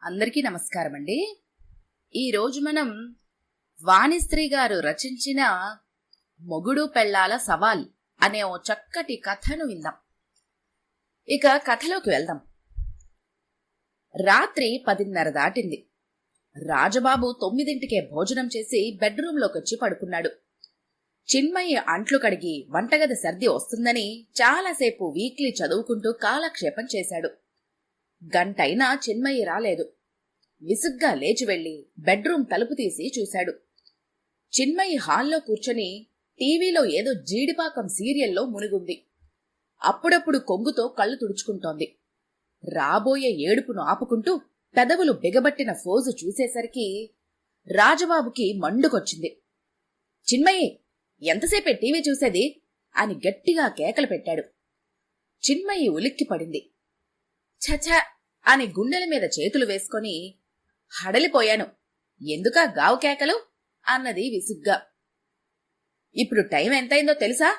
అందరికీ నమస్కారం అండి. ఈరోజు మనం వాణిశ్రీ గారు రచించిన మొగుడు పెళ్ళాల సవాల్ అనే ఓ చక్కటి కథను విందాం. ఇక కథలోకి వెళ్దాం. రాత్రి 10:30 దాటింది. రాజబాబు 9ంటికే భోజనం చేసి బెడ్రూంలోకి వచ్చి పడుకున్నాడు. చిన్మయ్య అంట్లు కడిగి వంటగది సర్ది వస్తుందని చాలాసేపు వీక్లీ చదువుకుంటూ కాలక్షేపం చేశాడు. గంటైనా చిన్మయ్య రాలేదు. విసుగ్గా లేచి వెళ్లి బెడ్రూం తలుపు తీసి చూశాడు. చిన్మయ్య హాల్లో కూర్చొని టీవీలో ఏదో జీడిపాకం సీరియల్లో మునిగుంది. అప్పుడప్పుడు కొంగుతో కళ్ళు తుడుచుకుంటోంది. రాబోయే ఏడుపును ఆపుకుంటూ పెదవులు బిగబట్టిన ఫోజు చూసేసరికి రాజబాబుకి మండుకొచ్చింది. చిన్మయ్య, ఎంతసేపే టీవీ చూసేది అని గట్టిగా కేకలు పెట్టాడు. చిన్మయ్య ఉలిక్కిపడింది. ఛఛ అని గుండెల మీద చేతులు వేసుకొని, హడలిపోయాను, ఎందుకా గావు కేకలు అన్నది విసుగ్గా. ఇప్పుడు టైం ఎంతైందో తెలుసా?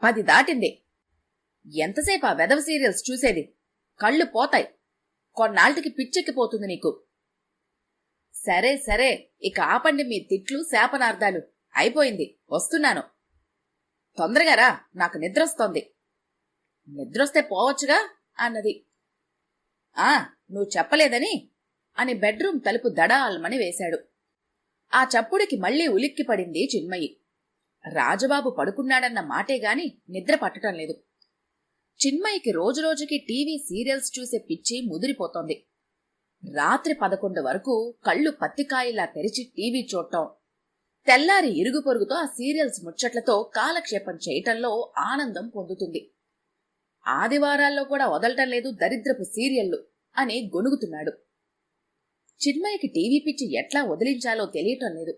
10 దాటింది. ఎంతసేపు ఆ వెదవ సీరియల్స్ చూసేది? కళ్ళు పోతాయి. కొన్నాళ్టికి పిచ్చెక్కిపోతుంది నీకు. సరే సరే, ఇక ఆపండి మీ తిట్లు శాపనార్థాలు. అయిపోయింది, వస్తున్నాను. తొందరగా రా, నాకు నిద్రొస్తోంది. నిద్రొస్తే పోవచ్చుగా అన్నది. నువ్వు చెప్పలేదని అని బెడ్రూం తలుపు దడాల్మని వేశాడు. ఆ చప్పుడికి మళ్లీ ఉలిక్కిపడింది చిన్మయి. రాజబాబు పడుకున్నాడన్న మాటేగాని నిద్ర పట్టడం లేదు. చిన్మయికి రోజురోజుకి టీవీ సీరియల్స్ చూసే పిచ్చి ముదిరిపోతోంది. రాత్రి 11 వరకు కళ్ళు పత్తికాయలా తెరిచి టీవీ చూడటం, తెల్లారి ఇరుగు పొరుగుతో ఆ సీరియల్స్ ముచ్చట్లతో కాలక్షేపం చేయటంలో ఆనందం పొందుతుంది. ఆదివారాల్లో కూడా వదలటం లేదు దరిద్రపు సీరియళ్లు అని గొనుగుతున్నాడు. చిన్మయ్యకి టీవీ పిచ్చి ఎట్లా వదిలించాలో తెలియటం లేదు.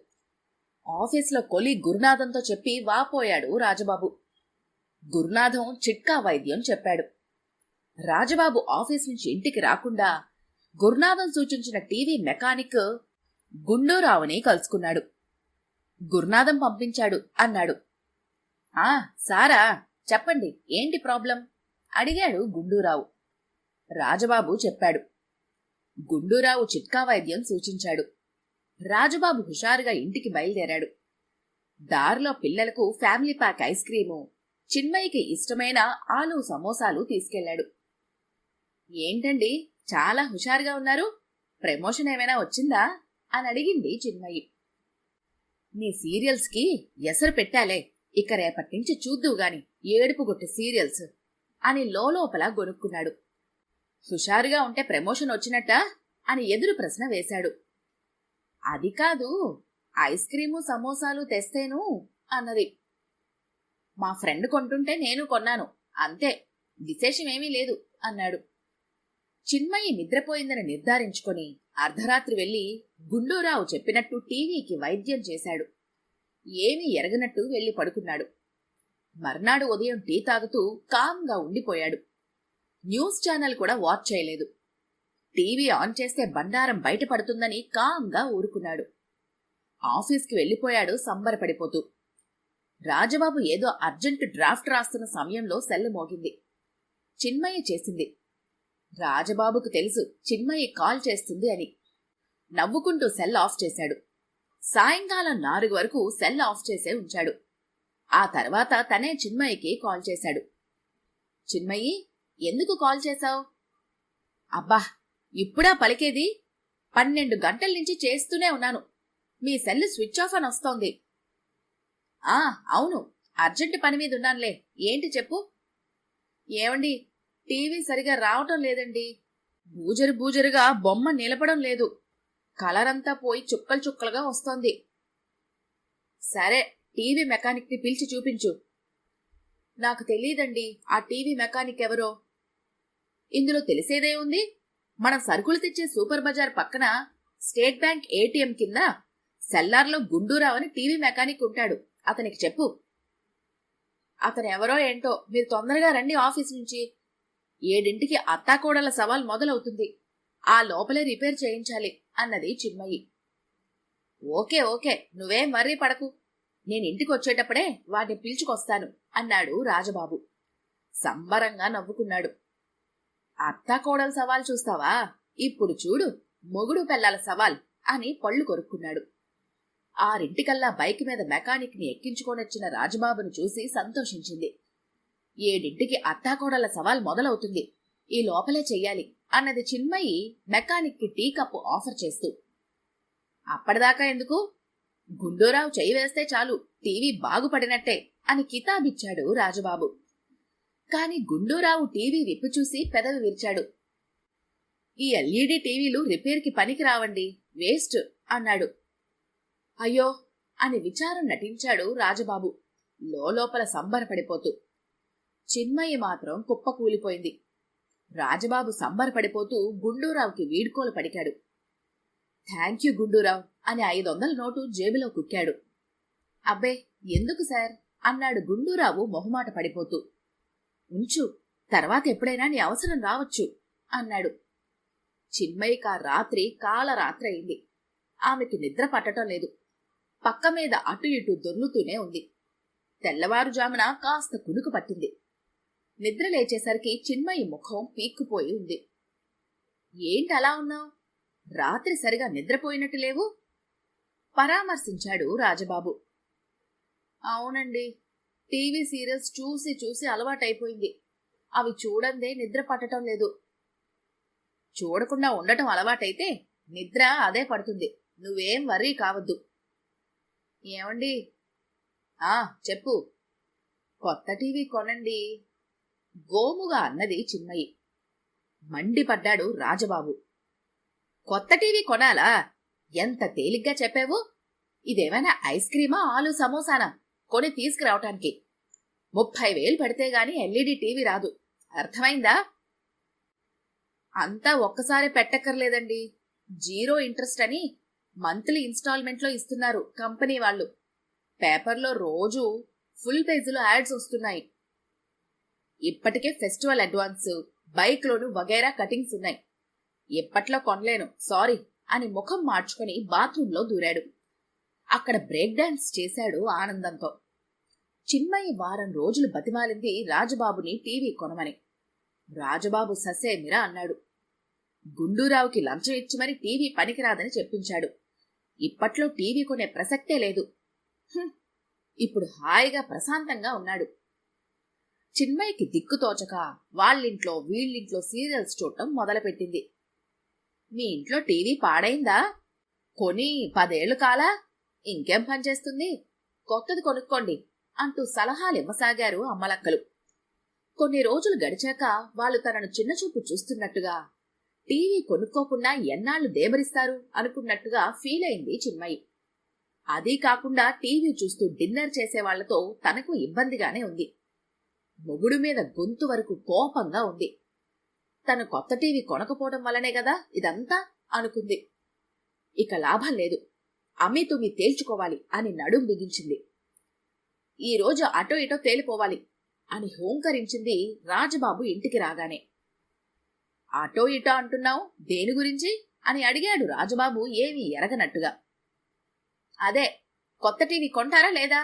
ఆఫీసులో కొలి గురునాథంతో చెప్పి వాపోయాడు రాజబాబు. గురునాథం చిట్కా వైద్యం చెప్పాడు. రాజబాబు ఆఫీస్ నుంచి ఇంటికి రాకుండా గురునాథం సూచించిన టీవీ మెకానిక్ గుండూరావుని కలుసుకున్నాడు. గురునాథం పంపించాడు అన్నాడు. సారా, చెప్పండి, ఏంటి ప్రాబ్లం అడిగాడు గుండూరావు. రాజబాబు చెప్పాడు. గుండూరావు చిట్కా వైద్యం సూచించాడు. రాజబాబు హుషారుగా ఇంటికి బయలుదేరాడు. దారిలో పిల్లలకు ఫ్యామిలీ ప్యాక్ ఐస్ క్రీము, చిన్మయికి ఇష్టమైన ఆలు సమోసాలు తీసుకెళ్లాడు. ఏంటండి, చాలా హుషారుగా ఉన్నారు, ప్రమోషన్ ఏమైనా వచ్చిందా అని అడిగింది చిన్మయి. నీ సీరియల్స్ కి ఎసరు పెట్టాలే, ఇక రేపటి నుంచి చూద్దువుగాని ఏడుపు గొట్టె సీరియల్స్ అని లోపల గొనుక్కున్నాడు. హుషారుగా ఉంటే ప్రమోషన్ వచ్చినట్టా అని ఎదురు ప్రశ్న వేశాడు. అది కాదు, ఐస్ క్రీము సమోసాలు తెస్తేను అన్నది. మా ఫ్రెండ్ కొంటుంటే నేను కొన్నాను, అంతే, విశేషమేమీ లేదు అన్నాడు. చిన్మయి నిద్రపోయిందని నిర్ధారించుకొని అర్ధరాత్రి వెళ్లి గుండూరావు చెప్పినట్టు టీవీకి వైద్యం చేశాడు. ఏమీ ఎరగనట్టు వెళ్లి పడుకున్నాడు. మర్నాడు ఉదయం టీ తాగుతూ కామ్గా ఉండిపోయాడు. న్యూస్ ఛానల్ కూడా వాచ్ చేయలేదు. టీవీ ఆన్ చేస్తే బండారం బయటపడుతుందని కామ్గా ఊరుకున్నాడు. ఆఫీస్కి వెళ్లిపోయాడు సంబరపడిపోతూ. రాజబాబు ఏదో అర్జెంటు డ్రాఫ్ట్ రాస్తున్న సమయంలో సెల్ మోగింది. చిన్మయ్య చేసింది. రాజబాబుకు తెలుసు చిన్మయ్య కాల్ చేస్తుంది అని. నవ్వుకుంటూ సెల్ ఆఫ్ చేశాడు. సాయంకాలం 4 వరకు సెల్ ఆఫ్ చేసే ఉంచాడు. ఆ తర్వాత తనే చిన్మయ్యకి కాల్ చేశాడు. చిన్మయ్యి, ఎందుకు కాల్ చేశావు? అబ్బా, ఇప్పుడా పలికేది? 12 గంటల నుంచి చేస్తూనే ఉన్నాను. మీ సెల్ స్విచ్ ఆఫ్ అని వస్తోంది. అవును, అర్జెంటు పని మీద ఉన్నానులే. ఏంటి చెప్పు. ఏమండి, టీవీ సరిగా రావటం లేదండి. బూజరు బూజరుగా బొమ్మ నిలపడం లేదు. కలరంతా పోయి చుక్కలు చుక్కలుగా వస్తోంది. సరే, టీవీ మెకానిక్ ని పిలిచి చూపించు. నాకు తెలీదండి ఆ టీవీ మెకానిక్ ఎవరో. ఇందులో తెలిసేదే ఉంది. మనం సరుకులు తెచ్చే సూపర్ బజార్ పక్కన స్టేట్ బ్యాంక్ ఏటీఎం కింద సెల్లార్లో గుండూరావు అని టీవీ మెకానిక్ ఉంటాడు, అతనికి చెప్పు. అతనెవరో ఏంటో, మీరు తొందరగా రండి ఆఫీస్ నుంచి. 7ంటికి అత్తాకోడల సవాల్ మొదలవుతుంది. ఆ లోపలే రిపేర్ చేయించాలి అన్నది చిన్మయి. ఓకే, నువ్వేం వర్రీ పడకు, నేనింటికి వచ్చేటప్పుడే వాడిని పిలుచుకొస్తాను అన్నాడు రాజబాబు. సంబరంగా నవ్వుకున్నాడు. అత్తాకోడలు సవాల్ చూస్తావా? ఇప్పుడు చూడు మొగుడు పెళ్లాల సవాల్ అని పళ్ళు కొరుక్కున్నాడు. 6 బైక్ మీద మెకానిక్ ని ఎక్కించుకొనొచ్చిన రాజబాబును చూసి సంతోషించింది. 7 అత్తాకోడళ్ల సవాల్ మొదలవుతుంది, ఈ లోపలే చెయ్యాలి అన్నది చిన్మయి మెకానిక్ కి టీ కప్పు ఆఫర్ చేస్తూ. అప్పటిదాకా ఎందుకు, గుండూరావు చెయ్యి వేస్తే చాలు, టీవీ బాగుపడినట్టే అని కితాబిచ్చాడు రాజబాబు. కాని గుండూరావు టీవీ విప్పు చూసి పెదవి విరిచాడు. ఈ ఎల్ఈడి టీవీలు రిపేర్కి పనికి రావండి, వేస్ట్ అన్నాడు. అయ్యో అని విచారం నటించాడు రాజబాబు, లోపల సంబరపడిపోతూ. చిన్మయి మాత్రం కుప్పకూలిపోయింది. రాజబాబు సంబరపడిపోతూ గుండూరావుకి వీడ్కోలు పడికాడు. థ్యాంక్యూ గుండూరావు అని 500 నోటు జేబులో కుక్కాడు. అబ్బే ఎందుకు సార్ అన్నాడు గుండూరావు మొహమాట పడిపోతూ. ఉంచు, తర్వాత ఎప్పుడైనా నీ అవసరం రావచ్చు అన్నాడు. చిన్మయికా రాత్రి కాలరాత్రి అయింది. ఆమెకి నిద్ర పట్టడం లేదు. పక్క మీద అటు ఇటు దొర్లుతూనే ఉంది. తెల్లవారుజామున కాస్త కునుకు పట్టింది. నిద్ర లేచేసరికి చిన్మయి ముఖం పీక్కుపోయి ఉంది. ఏంటలా ఉన్నావు, రాత్రి సరిగా నిద్రపోయినట్టు లేవు పరామర్శించాడు రాజబాబు. అవునండి, టీవీ సీరియల్స్ చూసి చూసి అలవాటైపోయింది. అవి చూడందే నిద్ర పట్టడం లేదు. చూడకుండా ఉండటం అలవాటైతే నిద్ర అదే పడుతుంది, నువ్వేం వర్రీ కావద్దు. ఏమండి? చెప్పు. కొత్త టీవీ కొనండి గోముగా అన్నది చిన్మయి. మండిపడ్డాడు రాజబాబు. కొత్త టీవీ కొనాలా? ఎంత తేలిగ్గా చెప్పావు. ఇదేమైనా ఐస్ క్రీమా, ఆలు సమోసానా కొని తీసుకురావటానికి? 30,000 పెడితే గాని ఎల్ఈడి టీవీ రాదు, అర్థమైందా? అంతా ఒక్కసారి పెట్టక్కర్లేదండి, 0 ఇంట్రెస్ట్ అని మంత్లీ ఇన్స్టాల్మెంట్లో ఇస్తున్నారు కంపెనీ వాళ్ళు. పేపర్లో రోజు ఫుల్ పేజీలో యాడ్స్ వస్తున్నాయి. ఇప్పటికే ఫెస్టివల్ అడ్వాన్స్, బైక్లోను వగైరా కటింగ్స్ ఉన్నాయి. ఎప్పట్లో కొనలేను, సారీ అని ముఖం మార్చుకుని బాత్రూంలో దూరాడు. అక్కడ బ్రేక్ డాన్స్ చేశాడు ఆనందంతో. చిన్మయి వారం రోజులు బతిమాలింది రాజబాబుని టీవీ కొనమని. రాజబాబు ససేమిరా అన్నాడు. గుండూరావుకి లంచం ఇచ్చి మరి టీవీ పనికిరాదని చెప్పించాడు. ఇప్పట్లో టీవీ కొనే ప్రసక్తే లేదు. ఇప్పుడు హాయిగా ప్రశాంతంగా ఉన్నాడు. చిన్మయికి దిక్కుతోచక వాళ్ళింట్లో వీళ్ళింట్లో సీరియల్స్ చూడటం మొదలుపెట్టింది. మీ ఇంట్లో టీవీ పాడైందా? కొని 10 ఏళ్లు కాలా? ఇంకేం పనిచేస్తుంది, కొత్తది కొనుక్కోండి అంటూ సలహాలివ్వసాగారు అమ్మలక్కలు. కొన్ని రోజులు గడిచాక వాళ్ళు తనను చిన్నచూపు చూస్తున్నట్టుగా, టీవీ కొనుక్కోకుండా ఎన్నాళ్లు దేబరిస్తారు అనుకున్నట్టుగా ఫీల్ అయింది చిన్మయి. అదీ కాకుండా టీవీ చూస్తూ డిన్నర్ చేసేవాళ్లతో తనకు ఇబ్బందిగానే ఉంది. మొగుడు మీద గొంతు వరకు కోపంగా ఉంది. తను కొత్త టీవీ కొనకపోవడం వల్లనే గదా ఇదంతా అనుకుంది. ఇక లాభం లేదు, అమ్మి తుమ్మి తేల్చుకోవాలి అని నడుం బిగించింది. ఈరోజు అటో ఇటో తేలిపోవాలి అని హోంకరించింది రాజబాబు ఇంటికి రాగానే. అటో ఇటో అంటున్నావు, దేని గురించి అని అడిగాడు రాజబాబు ఏమీ ఎరగనట్టుగా. అదే, కొత్త టీవీ కొంటారా లేదా?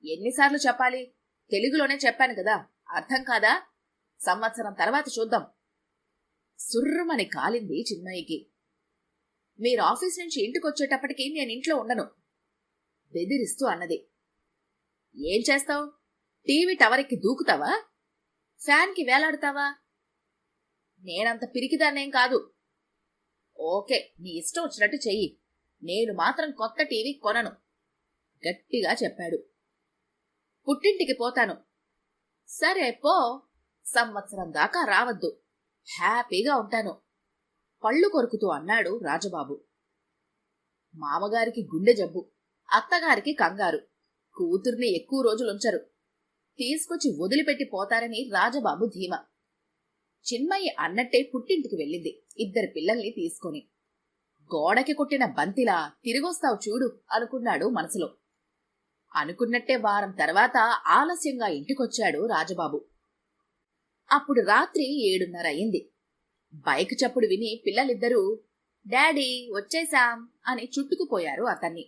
ఎన్నిసార్లు చెప్పాలి, తెలుగులోనే చెప్పాను కదా, అర్థం కాదా? సంవత్సరం తర్వాత చూద్దాం. సుర్రుమని కాలింది చిన్మయికి. మీరు ఆఫీస్ నుంచి ఇంటికొచ్చేటప్పటికి నేను ఇంట్లో ఉండను బెదిరిస్తూ అన్నది. ఏం చేస్తావు? టీవీ టవర్కి దూకుతావా? ఫ్యాన్కి వేలాడతావా? నేనంత పిరికిదాన్నేం కాదు. ఓకే, నీ ఇష్టం వచ్చినట్టు చెయ్యి, నేను మాత్రం కొత్త టీవీ కొనను గట్టిగా చెప్పాడు. పుట్టింటికి పోతాను. సరే పో, సంవత్సరం దాకా రావద్దు, హ్యాపీగా ఉంటాను పళ్ళు కొరుకుతూ అన్నాడు రాజబాబు. మామగారికి గుండె జబ్బు, అత్తగారికి కంగారు, కూతుర్ని ఎక్కువ రోజులుంచరు, తీసుకొచ్చి వదిలిపెట్టి పోతారని రాజబాబు ధీమా. చిన్మయి అన్నట్టే పుట్టింటికి వెళ్ళింది 2 పిల్లల్ని తీసుకొని. గోడకి కొట్టిన బంతిలా తిరిగొస్తావు చూడు అనుకున్నాడు మనసులో. అనుకున్నట్టే వారం తర్వాత ఆలస్యంగా ఇంటికొచ్చాడు రాజబాబు. అప్పుడు రాత్రి 7:30 అయింది. బైక్ చప్పుడు విని పిల్లలిద్దరూ డాడీ వచ్చేశాం అని చుట్టుకుపోయారు అతన్ని.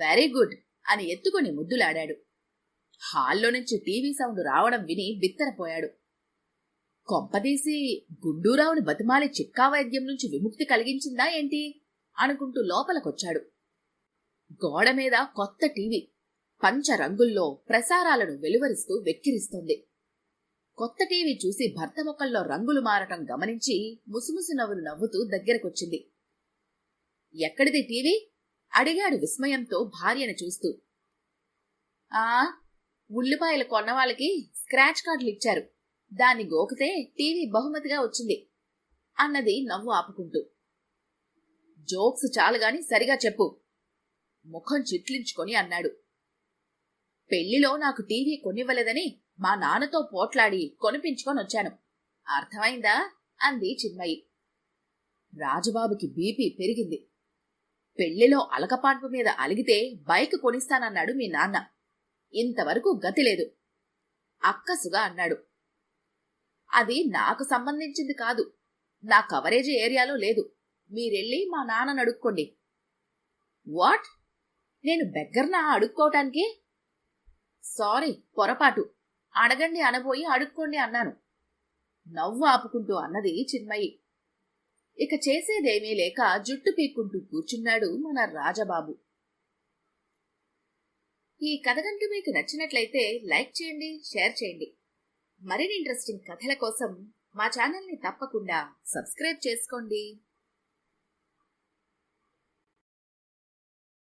వెరీ గుడ్ అని ఎత్తుకుని ముద్దులాడాడు. హాల్లో నుంచి టీవీ సౌండ్ రావడం విని బిత్తరపోయాడు. కొంపదీసి గుండూరావుని బతిమాలి చిక్కా వైద్యం నుంచి విముక్తి కలిగించిందా ఏంటి అనుకుంటూ లోపలకొచ్చాడు. గోడ మీద కొత్త టీవీ పంచరంగుల్లో ప్రసారాలను వెలువరిస్తూ వెక్కిరిస్తోంది. కొత్త టీవీ చూసి భర్త ముఖంలో రంగులు మారటం గమనించి ముసుముసు నవ్వులు నవ్వుతూ దగ్గరకొచ్చింది. ఎక్కడిది టీవీ అడిగాడు విస్మయంతో భార్యను చూస్తూ. ఉల్లిపాయలు కొన్నవాళ్ళకి స్క్రాచ్ కార్డులు ఇచ్చారు, దాన్ని గోకితే టీవీ బహుమతిగా వచ్చింది అన్నది నవ్వు ఆపుకుంటూ. జోక్స్ చాలుగాని సరిగా చెప్పు ముఖం చిట్లించుకొని అన్నాడు. పెళ్లిలో నాకు టీవీ కొనివ్వలేదని మా నాన్నతో పోట్లాడి కొనిపించుకొనొచ్చాను, అర్థమైందా అంది చిన్మయి. రాజుబాబుకి బీపీ పెరిగింది. పెళ్లిలో అలకపాన్పు మీద అలిగితే బైక్ కొనిస్తానన్నాడు మీ నాన్న, ఇంతవరకు గతి లేదు అక్కసుగా అన్నాడు. అది నాకు సంబంధించింది కాదు, నా కవరేజీ ఏరియాలో లేదు, మీరెళ్ళి మా నాన్నను అడుక్కోండి. వాట్, నేను బెగ్గర్నా అడుక్కోవటానికి? సారీ, పొరపాటు, అడగండి అనబోయి అడుక్కోండి అన్నాను నవ్వు ఆపుకుంటూ అన్నది చిన్మయి. ఇక చేసేదేమీ లేక జుట్టు పీక్కుంటూ కూర్చున్నాడు మన రాజబాబు. ఈ కథ గంట మీకు నచ్చినట్లయితే లైక్ చేయండి, షేర్ చేయండి. మరిన్ని ఇంట్రెస్టింగ్ కథల కోసం మా ఛానల్ని తప్పకుండా సబ్స్క్రైబ్ చేసుకోండి.